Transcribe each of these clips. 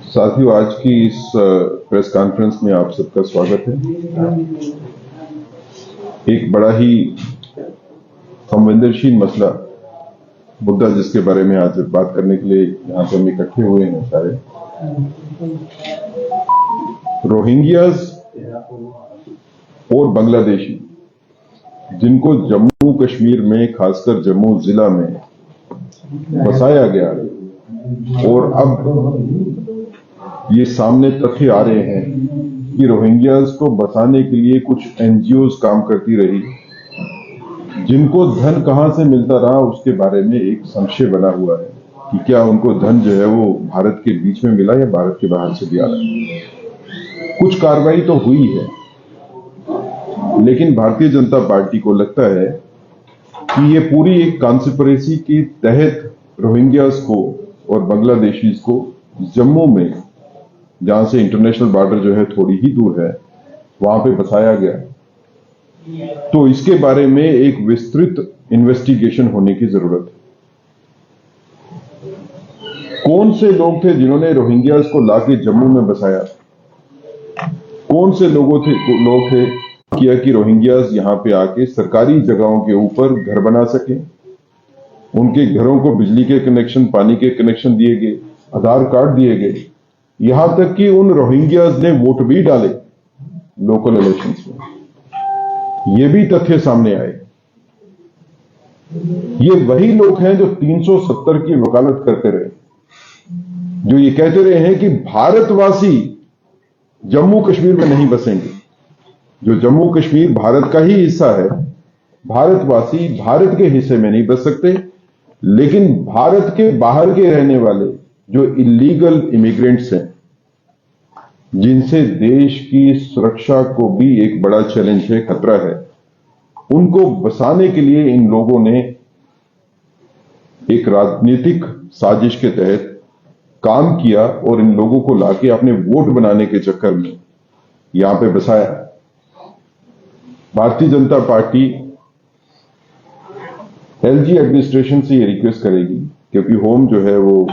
साथियों, आज की इस प्रेस कॉन्फ्रेंस में आप सबका स्वागत है। एक बड़ा ही संवेदनशील मुद्दा जिसके बारे में आज बात करने के लिए यहाँ पर हम इकट्ठे हुए हैं सारे, रोहिंग्यास और बांग्लादेशी जिनको जम्मू कश्मीर में, खासकर जम्मू जिला में बसाया गया और अब ये सामने तथ्य आ रहे हैं कि रोहिंग्यास को बसाने के लिए कुछ एनजीओज काम करती रही, जिनको धन कहां से मिलता रहा उसके बारे में एक संशय बना हुआ है कि क्या उनको धन जो है वो भारत के बीच में मिला या भारत के बाहर से भी आ रहा है। कुछ कार्रवाई तो हुई है, लेकिन भारतीय जनता पार्टी को लगता है कि ये पूरी एक कॉन्स्पिरेसी के तहत रोहिंग्यास को और बांग्लादेशीज को जम्मू में, जहां से इंटरनेशनल बॉर्डर जो है थोड़ी ही दूर है, वहां पे बसाया गया। तो इसके बारे में एक विस्तृत इन्वेस्टिगेशन होने की जरूरत है। कौन से लोग थे जिन्होंने रोहिंग्यास को लाके जम्मू में बसाया? कौन से लोग थे किया कि रोहिंग्यास यहां पे आके सरकारी जगहों के ऊपर घर बना सके, उनके घरों को बिजली के कनेक्शन, पानी के कनेक्शन दिए गए, आधार कार्ड दिए गए, यहां तक कि उन रोहिंग्यास ने वोट भी डाले लोकल इलेक्शंस में। ये भी तथ्य सामने आए। ये वही लोग हैं जो 370 की वकालत करते रहे, जो ये कहते रहे हैं कि भारतवासी जम्मू कश्मीर में नहीं बसेंगे। जो जम्मू कश्मीर भारत का ही हिस्सा है, भारतवासी भारत के हिस्से में नहीं बस सकते, लेकिन भारत के बाहर के रहने वाले जो इलीगल इमिग्रेंट्स हैं, जिनसे देश की सुरक्षा को भी एक बड़ा चैलेंज है, खतरा है, उनको बसाने के लिए इन लोगों ने एक राजनीतिक साजिश के तहत काम किया और इन लोगों को लाके अपने वोट बनाने के चक्कर में यहां पे बसाया। Bharatiya Janata party LG administration से ये रिक्वेस्ट करेगी, क्योंकि होम जो है वो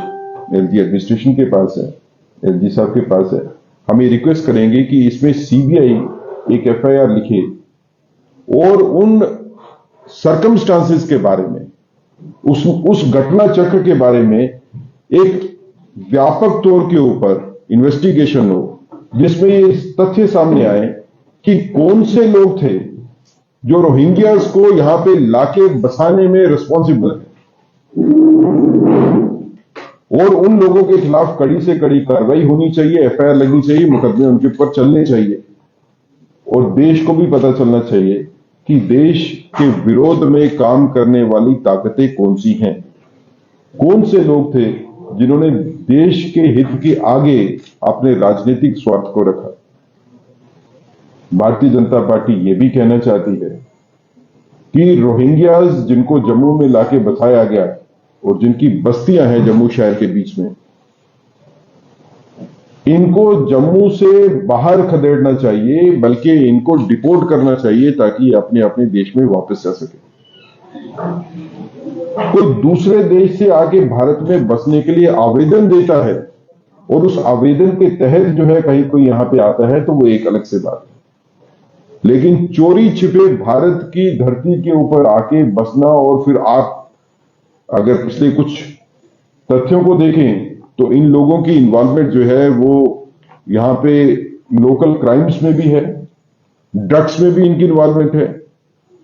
एलजी एडमिनिस्ट्रेशन के पास है, एलजी साहब के पास है। हम ये रिक्वेस्ट करेंगे कि इसमें सीबीआई एक एफआईआर लिखे और उन सर्कमस्टांसेस के बारे में, उस घटना चक्र के बारे में एक व्यापक तौर के ऊपर इन्वेस्टिगेशन हो, जिसमें ये तथ्य सामने आए कि कौन से लोग थे जो रोहिंग्यास को यहां पे लाके बसाने में रिस्पॉन्सिबल है, और उन लोगों के खिलाफ कड़ी से कड़ी कार्रवाई होनी चाहिए, एफआईआर लगनी चाहिए, मुकदमे उनके ऊपर चलने चाहिए। और देश को भी पता चलना चाहिए कि देश के विरोध में काम करने वाली ताकतें कौन सी हैं, कौन से लोग थे जिन्होंने देश के हित के आगे अपने राजनीतिक स्वार्थ को रखा। भारतीय जनता पार्टी ये भी कहना चाहती है कि रोहिंग्यास जिनको जम्मू में लाके बसाया गया और जिनकी बस्तियां हैं जम्मू शहर के बीच में, इनको जम्मू से बाहर खदेड़ना चाहिए, बल्कि इनको डिपोर्ट करना चाहिए ताकि अपने अपने देश में वापस जा सके। कोई दूसरे देश से आके भारत में बसने के लिए आवेदन देता है और उस आवेदन के तहत जो है कहीं कोई यहां पे आता है, तो वो एक अलग से बात है। लेकिन चोरी छिपे भारत की धरती के ऊपर आके बसना, और फिर आप अगर पिछले कुछ तथ्यों को देखें तो इन लोगों की इन्वॉल्वमेंट जो है वो यहां पे लोकल क्राइम्स में भी है, ड्रग्स में भी इनकी इन्वॉल्वमेंट है,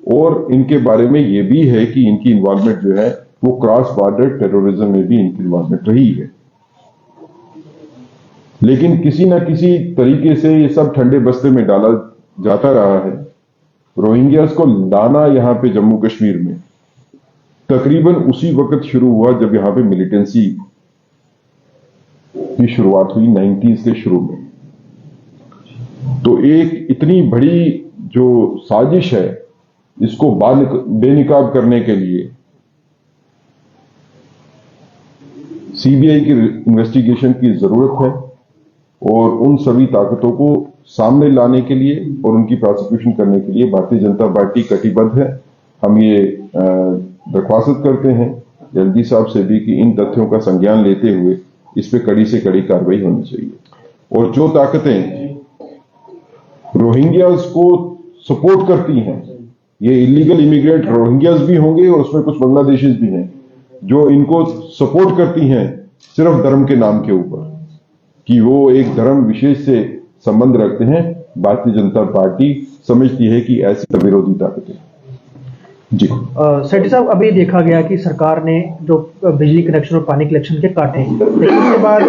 और इनके बारे में ये भी है कि इनकी इन्वॉल्वमेंट जो है वो क्रॉस बॉर्डर टेररिज्म में भी इनकी इन्वॉल्वमेंट रही है। लेकिन किसी ना किसी तरीके से ये सब ठंडे बस्ते में डाला जाता रहा है। रोहिंग्यास को लाना यहां पे जम्मू कश्मीर में तकरीबन उसी वक्त शुरू हुआ जब यहां पे मिलिटेंसी की शुरुआत हुई 90s के शुरू में। तो एक इतनी बड़ी जो साजिश है, इसको बेनकाब करने के लिए सीबीआई की इन्वेस्टिगेशन की जरूरत है, और उन सभी ताकतों को सामने लाने के लिए और उनकी प्रोसिक्यूशन करने के लिए भारतीय जनता पार्टी कटिबद्ध है। हम ये दरख्वास्त करते हैं एलजी साहब से भी कि इन तथ्यों का संज्ञान लेते हुए इस पे कड़ी से कड़ी कार्रवाई होनी चाहिए। और जो ताकतें रोहिंग्यास को सपोर्ट करती हैं, ये इलीगल इमिग्रेंट रोहिंग्यास भी होंगे और उसमें कुछ बांग्लादेशीज भी हैं जो इनको सपोर्ट करती हैं सिर्फ धर्म के नाम के ऊपर, कि वो एक धर्म विशेष से संबंध रखते हैं। भारतीय जनता पार्टी समझती है कि ऐसी विरोधी ताकतें। जी सेठी साहब, अभी देखा गया कि सरकार ने जो बिजली कनेक्शन और पानी कनेक्शन के काटे, लेकिन उसके बाद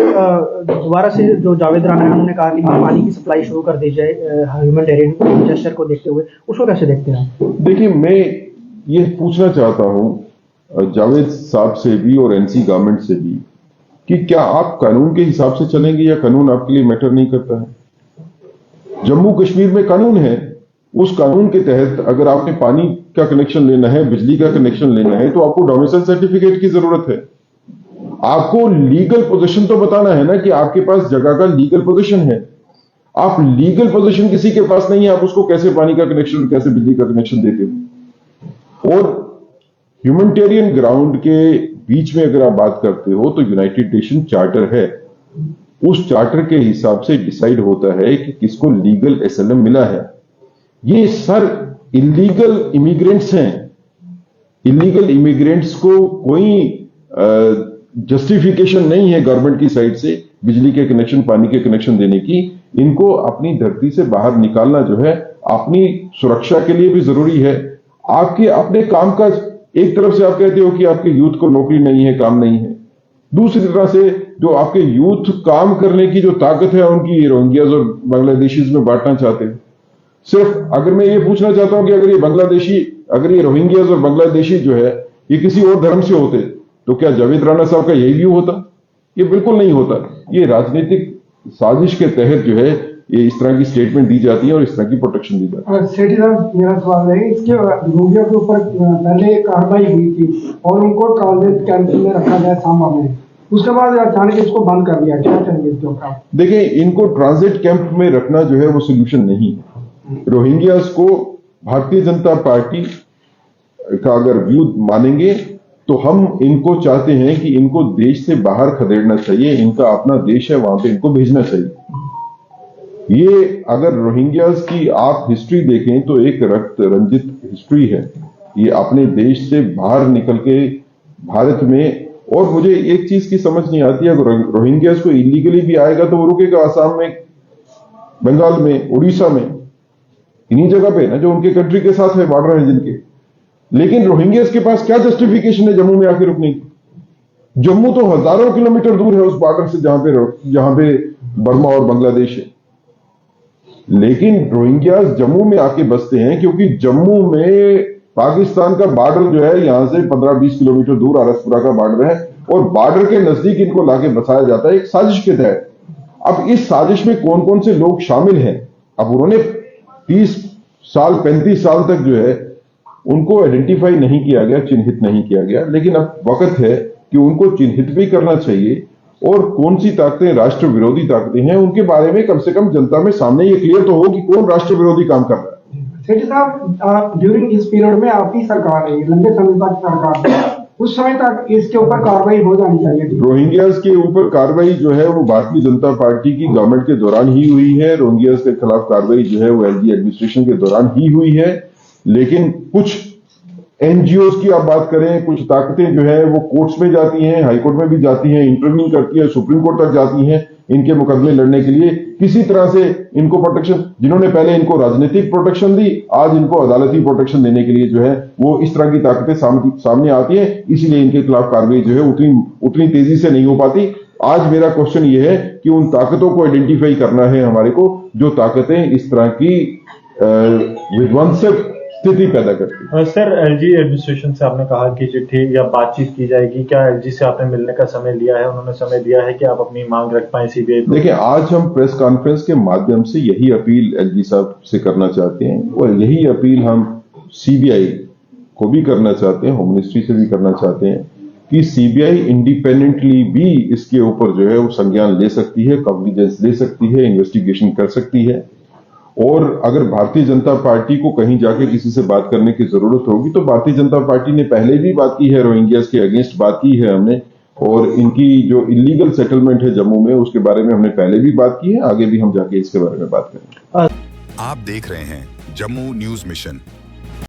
दोबारा से जो जावेद राणा है उन्होंने कहा कि पानी की सप्लाई शुरू कर दी जाए ह्यूमैनिटेरियन जेस्चर को देखते हुए, उसको कैसे देखते हैं? देखिए, मैं ये पूछना चाहता हूं जावेद साहब से भी और एनसी गवर्नमेंट से भी कि क्या आप कानून के हिसाब से चलेंगे या कानून आपके लिए मैटर नहीं करता है? जम्मू कश्मीर में कानून है, उस कानून के तहत अगर आपने पानी का कनेक्शन लेना है, बिजली का कनेक्शन लेना है, तो आपको डोमिसाइल सर्टिफिकेट की जरूरत है। आपको लीगल पोजीशन तो बताना है ना कि आपके पास जगह का लीगल पोजीशन है। आप लीगल पोजीशन किसी के पास नहीं है, आप उसको कैसे पानी का कनेक्शन, कैसे बिजली का कनेक्शन देते हो? और ह्यूमैनिटेरियन ग्राउंड के बीच में अगर आप बात करते हो तो यूनाइटेड नेशन चार्टर है, उस चार्टर के हिसाब से डिसाइड होता है कि किसको लीगल एसाइलम मिला है। ये सर इलीगल इमिग्रेंट्स हैं। इलीगल इमिग्रेंट्स को कोई जस्टिफिकेशन नहीं है गवर्नमेंट की साइड से बिजली के कनेक्शन, पानी के कनेक्शन देने की। इनको अपनी धरती से बाहर निकालना जो है अपनी सुरक्षा के लिए भी जरूरी है। आपके अपने काम का, एक तरफ से आप कहते हो कि आपके यूथ को नौकरी नहीं है, काम नहीं है, दूसरी तरह से जो आपके यूथ काम करने की जो ताकत है उनकी रोहिंग्याज और बांग्लादेशीज में बांटना चाहते हैं। सिर्फ अगर मैं ये पूछना चाहता हूं कि अगर ये रोहिंग्याज और बांग्लादेशी जो है ये किसी और धर्म से होते तो क्या जावेद राणा साहब का यही व्यू होता? ये बिल्कुल नहीं होता। ये राजनीतिक साजिश के तहत जो है ये इस तरह की स्टेटमेंट दी जाती है और इस तरह की प्रोटेक्शन दी जाती है। सेठी साहब, मेरा सवाल है, इसके रोहिंग्या के ऊपर पहले कार्रवाई हुई थी और उनको ट्रांजिट कैंप में रखा गया सांबा में, उसके बाद अचानक इसको बंद कर दिया, क्या चाहिए इसके ऊपर? देखिए, इनको ट्रांजिट कैंप में रखना जो है वो सोल्यूशन नहीं है। रोहिंग्यास को भारतीय जनता पार्टी का अगर व्यू मानेंगे तो हम इनको चाहते हैं कि इनको देश से बाहर खदेड़ना चाहिए। इनका अपना देश है, वहां पे इनको भेजना चाहिए। ये अगर रोहिंग्यास की आप हिस्ट्री देखें तो एक रक्त रंजित हिस्ट्री है। ये अपने देश से बाहर निकल के भारत में, और मुझे एक चीज की समझ नहीं आती है, अगर रोहिंग्यास को इलीगली भी आएगा तो वो रुकेगा आसाम में, बंगाल में, उड़ीसा में, इन्हीं जगह पे ना जो उनके कंट्री के साथ है, बॉर्डर है जिनके। लेकिन रोहिंग्यास के पास क्या जस्टिफिकेशन है जम्मू में आके रुकने की? जम्मू तो हजारों किलोमीटर दूर है उस बॉर्डर से जहां पे बर्मा और बांग्लादेश है। लेकिन रोहिंग्यास जम्मू में आके बसते हैं क्योंकि जम्मू में पाकिस्तान का बॉर्डर जो है यहां से 15-20 किलोमीटर दूर आरसपुरा का बॉर्डर है और बॉर्डर के नजदीक इनको लाके बसाया जाता है एक साजिश के तहत। अब इस साजिश में कौन कौन से लोग शामिल हैं? अब उन्होंने 30 साल 35 साल तक जो है उनको आइडेंटिफाई नहीं किया गया, चिन्हित नहीं किया गया, लेकिन अब वक्त है कि उनको चिन्हित भी करना चाहिए। और कौन सी ताकतें राष्ट्र विरोधी ताकतें हैं उनके बारे में कम से कम जनता में सामने ये क्लियर तो हो कि कौन राष्ट्र विरोधी काम कर रहा है। सेठी साहब, ड्यूरिंग इस पीरियड में आपकी सरकार है, लंबे समय तक सरकार है, उस समय तक इसके ऊपर कार्रवाई हो जानी चाहिए। रोहिंग्यास के ऊपर कार्रवाई जो है वो भारतीय जनता पार्टी की गवर्नमेंट के दौरान ही हुई है। रोहिंग्यास के खिलाफ कार्रवाई जो है वो एलजी एडमिनिस्ट्रेशन के दौरान ही हुई है। लेकिन कुछ एनजीओ की आप बात करें, कुछ ताकतें जो है वो कोर्ट्स में जाती हैं, हाईकोर्ट में भी जाती हैं, इंटरव्यू करती है, सुप्रीम कोर्ट तक जाती हैं इनके मुकदमे लड़ने के लिए। किसी तरह से इनको प्रोटेक्शन, जिन्होंने पहले इनको राजनीतिक प्रोटेक्शन दी, आज इनको अदालती प्रोटेक्शन देने के लिए जो है वो इस तरह की ताकतें सामने आती हैं। इसलिए इनके खिलाफ कार्रवाई जो है उतनी तेजी से नहीं हो पाती। आज मेरा क्वेश्चन ये है कि उन ताकतों को आइडेंटिफाई करना है हमारे को, जो ताकतें इस तरह की विध्वंसक स्थिति पैदा करती है। सर, एलजी एडमिनिस्ट्रेशन से आपने कहा कि चिट्ठी या बातचीत की जाएगी, क्या एलजी से आपने मिलने का समय लिया है? उन्होंने समय दिया है कि आप अपनी मांग रख पाए सीबीआई? देखिए, आज हम प्रेस कॉन्फ्रेंस के माध्यम से यही अपील एलजी साहब से करना चाहते हैं और यही अपील हम सीबीआई को भी करना चाहते हैं, होम मिनिस्ट्री से भी करना चाहते हैं कि सीबीआई इंडिपेंडेंटली भी इसके ऊपर जो है वो संज्ञान ले सकती है, कॉग्निजेंस ले सकती है, इन्वेस्टिगेशन कर सकती है। और अगर भारतीय जनता पार्टी को कहीं जाके किसी से बात करने की जरूरत होगी तो भारतीय जनता पार्टी ने पहले भी बात की है, रोहिंग्यास के अगेंस्ट बात की है हमने, और इनकी जो इलीगल सेटलमेंट है जम्मू में उसके बारे में हमने पहले भी बात की है, आगे भी हम जाके इसके बारे में बात करेंगे। आप देख रहे हैं जम्मू न्यूज मिशन।